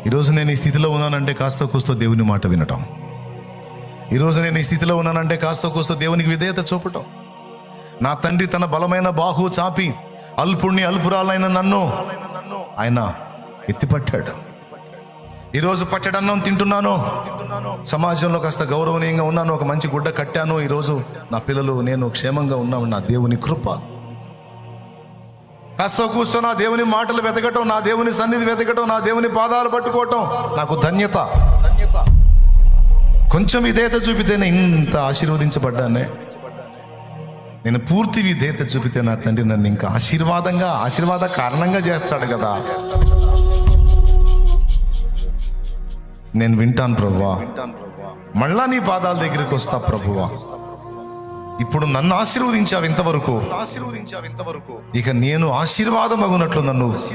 ఈరోజు నేను ఈ స్థితిలో ఉన్నానంటే కాస్త కూస్తో దేవుని మాట వినటం. ఈరోజు నేను ఈ స్థితిలో ఉన్నానంటే కాస్త కూస్తో దేవునికి విధేయత చూపటం. నా తండ్రి తన బలమైన బాహు చాపి అల్పుణ్ణి అల్పురాలైన నన్ను ఆయన ఎత్తిపట్టాడు. ఈరోజు పట్టడన్నం తింటున్నాను, సమాజంలో కాస్త గౌరవనీయంగా ఉన్నాను, ఒక మంచి గుడ్డ కట్టాను. ఈరోజు నా పిల్లలు నేను క్షేమంగా ఉన్నాను. నా దేవుని కృప. కాస్త కూస్తో నా దేవుని మాటలు వెతకటం, నా దేవుని సన్నిధి వెతకటం, నా దేవుని పాదాలు పట్టుకోవటం నాకు ధన్యత. కొంచెం విధేయత చూపితేనే ఇంత ఆశీర్వదించబడ్డానే. నేను పూర్తి విధేయత చూపితే నా తండ్రి నన్ను ఇంకా ఆశీర్వాద కారణంగా చేస్తాడు కదా. నేను వింటాను ప్రభువా, మళ్ళా నీ పాదాల దగ్గరికి వస్తా ప్రభువా. ఇప్పుడు నన్ను ఆశీర్వదించావు ఇంతవరకు, ఇక నేను ఆశీర్వాదం అగునట్లు నన్ను